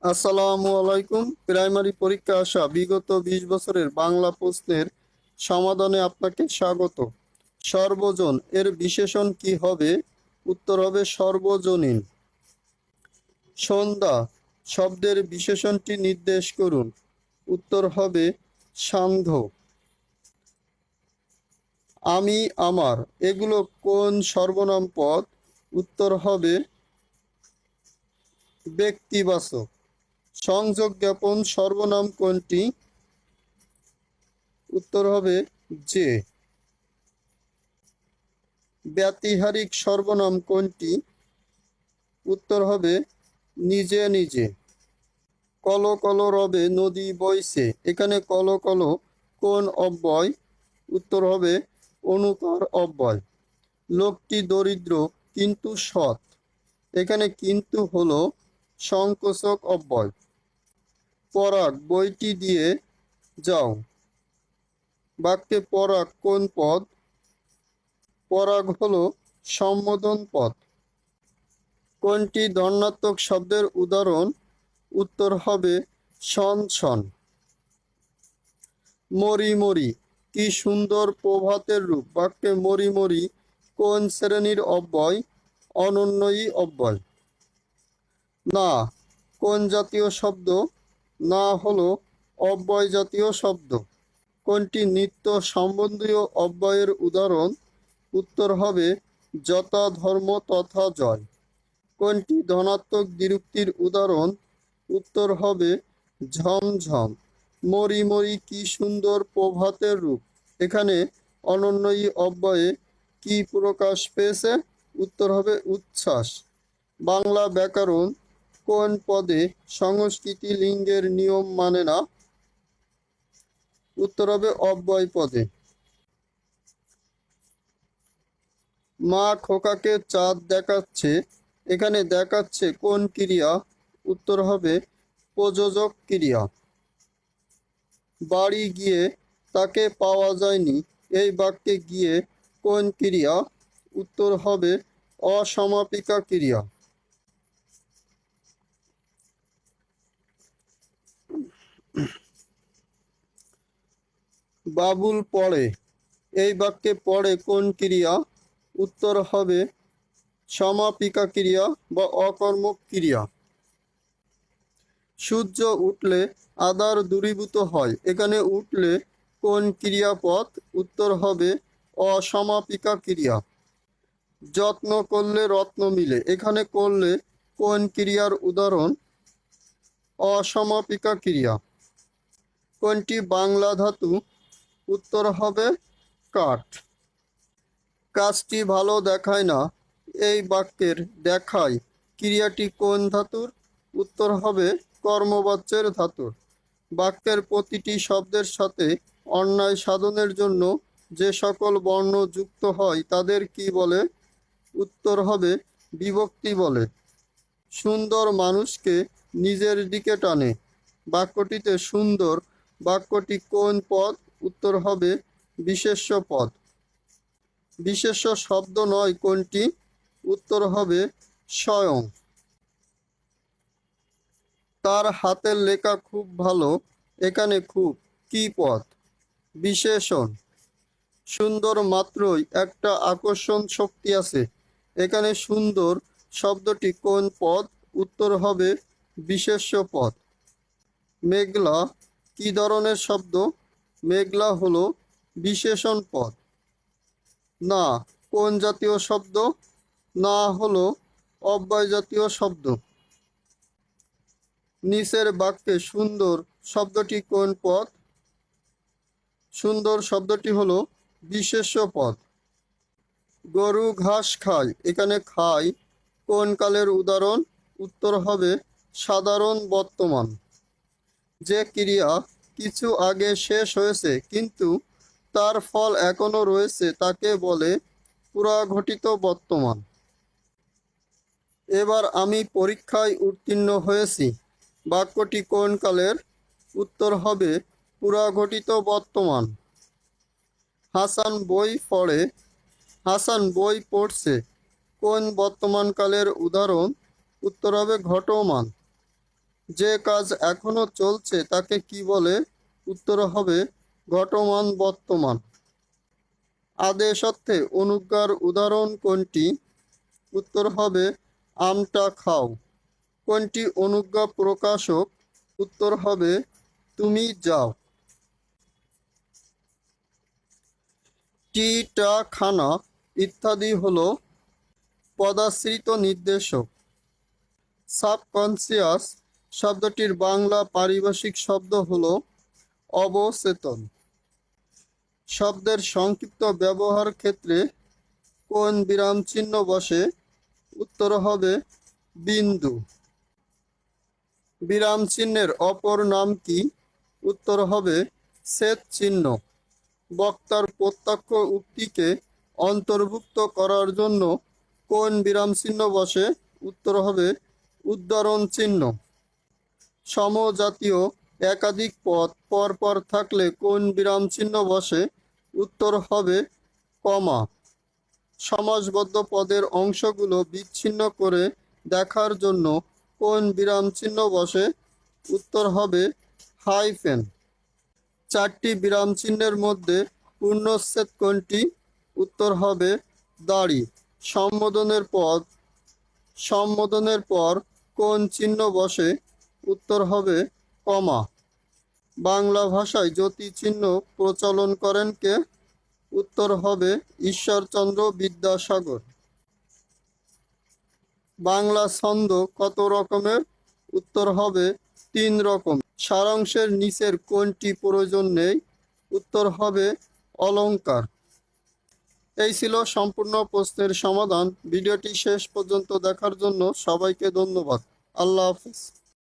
আসসালামু আলাইকুম। প্রাইমারি পরীক্ষা আসা বিগত 20 বছরের বাংলা প্রশ্নের সমাধানে আপনাকে স্বাগত। সর্বজন এর বিশেষণ কি হবে? উত্তর হবে সর্বজনীন। সন্ধ্যা শব্দের বিশেষণটি নির্দেশ করুন। উত্তর হবে সান্ধ্য। আমি, আমার এগুলো কোন সর্বনাম পদ? উত্তর হবে ব্যক্তিবাচক। সংযোগ জ্ঞাপন সর্বনাম কোনটি? উত্তর হবে যে। ব্যতিহারিক সর্বনাম কোনটি? উত্তর হবে নিজে নিজে। কল কল রবে নদী বইছে, এখানে কল কল কোন অব্যয়? উত্তর হবে অনুকার অব্যয়। লোকটি দরিদ্র কিন্তু সৎ, এখানে কিন্তু হলো সংকোচক অব্যয়। পরাগ বইটি দিয়ে যাও, বাক্যে পরাগ কোন পদ? পরাগ হলো সম্বোধন পদ। কোনটি ধনাত্মক শব্দের উদাহরণ? উত্তর হবে শন শন। মরি মরি কি সুন্দর প্রভাতের রূপ, বাক্যে মরি মরি কোন শ্রেণীর অব্যয়? অনন্যয়ী অব্যয়। না কোন জাতীয় শব্দ? না হলো অব্যয় জাতীয় শব্দ। কোনটি নিত্য সম্বন্ধীয় অব্যয়ের উদাহরণ? উত্তর হবে যথা ধর্ম তথা জয়। কোনটি ধনাত্মক দ্বিরুক্তির উদাহরণ? উত্তর হবে ঝমঝম। মরি মরি কি সুন্দর প্রভাতের রূপ, এখানে অনন্যয়ী অব্যয়ে কি প্রকাশ পেয়েছে? উত্তর হবে উচ্ছ্বাস। বাংলা ব্যাকরণ কোন পদে সংস্কৃতি লিঙ্গের নিয়ম মানে না? উত্তর হবে অব্যয় পদে। মা খোকাকে চাঁদ দেখাচ্ছে, এখানে দেখাচ্ছে কোন ক্রিয়া? উত্তর হবে প্রযোজক ক্রিয়া। বাড়ি গিয়ে তাকে পাওয়া যায়নি, এই বাক্যে গিয়ে কোন ক্রিয়া? উত্তর হবে অসমাপিকা ক্রিয়া। বাবুল পড়ে, এই বাক্যে পড়ে কোন ক্রিয়া? উত্তর হবে সমাপিকা ক্রিয়া বা অকর্মক ক্রিয়া। সূর্য উঠলে আধার দূরীভূত হয়, এখানে উঠলে কোন ক্রিয়াপদ? উত্তর হবে অসমাপিকা ক্রিয়া। যত্ন করলে রত্ন মিলে, এখানে করলে কোন ক্রিয়ার উদাহরণ? অসমাপিকা ক্রিয়া। কোনটি বাংলা ধাতু? উত্তর হবে কাঠ। কাজটি ভালো দেখায় না, এই বাক্যের দেখায় ক্রিয়াটি কোন ধাতুর? উত্তর হবে কর্মবাচ্যের ধাতুর। বাক্যের প্রতিটি শব্দের সাথে অন্যায় সাধনের জন্য যে সকল বর্ণ যুক্ত হয় তাদের কি বলে? উত্তর হবে বিভক্তি বলে। সুন্দর মানুষকে নিজের দিকে টানে, বাক্যটিতে সুন্দর বাক্যটি কোন পদ? উত্তর হবে বিশেষ্য পদ। বিশেষ্য শব্দ নয় কোনটি? উত্তর হবে স্বয়ং। তার হাতের লেখা খুব ভালো, এখানে খুব কি পদ? বিশেষণ। সুন্দর মাত্রই একটা আকর্ষণ শক্তি আছে, এখানে সুন্দর শব্দটি কোন পদ? উত্তর হবে বিশেষ্য পদ। মেঘলা কি ধরনের শব্দ? মেঘলা হলো বিশেষণ পদ। না কোন জাতীয় শব্দ? না হলো অব্যয় জাতীয় শব্দ। নিচের বাক্যে সুন্দর শব্দটি কোন পদ? সুন্দর শব্দটি হলো বিশেষ্য পদ। গরু ঘাস খায়, এখানে খায় কোন কালের উদাহরণ? উত্তর হবে সাধারণ বর্তমান। যে ক্রিয়া কিছু আগে শেষ হয়েছে কিন্তু তার ফল এখনো রয়েছে তাকে বলে পুরাঘটিত বর্তমান। এবার আমি পরীক্ষায় উত্তীর্ণ হয়েছি, বাক্যটি কোন কালের? উত্তর হবে পুরাঘটিত বর্তমান। হাসান বই পড়ে, হাসান বই পড়ছে কোন বর্তমানকালের উদাহরণ? উত্তর হবে ঘটমান। যে কাজ এখনো চলছে তাকে কি বলে? উত্তর হবে ঘটমান বর্তমান। আদেশ অর্থে অনুজ্ঞার উদাহরণ কোনটি? উত্তর হবে আমটা খাও। কোনটি অনুজ্ঞা প্রকাশক? উত্তর হবে তুমি যাও। টি টা খানা ইত্যাদি হলো পদাশ্রিত নির্দেশক। সাবকনসিয়াস শব্দটির বাংলা পারিভাষিক শব্দ হলো অবচেতন। শব্দের সংক্ষিপ্ত ব্যবহার ক্ষেত্রে কোন বিরাম চিহ্ন বসে? উত্তর হবে বিন্দু। বিরাম চিহ্নের অপর নাম কি? উত্তর হবে ছেদ চিহ্ন। বক্তার প্রত্যক্ষ উক্তিকে অন্তর্ভুক্ত করার জন্য কোন বিরাম চিহ্ন বসে? উত্তর হবে উদ্ধরণ চিহ্ন। সমজাতীয় একাধিক পদ পরপর থাকলে কোন বিরাম চিহ্ন বসে? উত্তর হবে কমা। সমাসবদ্ধ পদের অংশগুলো বিচ্ছিন্ন করে দেখার জন্য কোন বিরাম চিহ্ন বসে? উত্তর হবে হাইফেন। চারটি বিরাম চিহ্নের মধ্যে পূর্ণচ্ছেদ কোনটি? উত্তর হবে দাড়ি। সম্বোধনের পর কোন চিহ্ন বসে? উত্তর হবে কমা। বাংলা ভাষায় যতি চিহ্ন প্রচলন করেন কে? উত্তর হবে ঈশ্বরচন্দ্র বিদ্যাসাগর। বাংলা ছন্দ কত রকমের? উত্তর হবে 3 রকম। সারাংশের নিচের কোনটি প্রয়োজন নেই? উত্তর হবে অলংকার। এই ছিল সম্পূর্ণ প্রশ্নের সমাধান। ভিডিওটি শেষ পর্যন্ত দেখার জন্য সবাইকে ধন্যবাদ। আল্লাহ হাফেজ।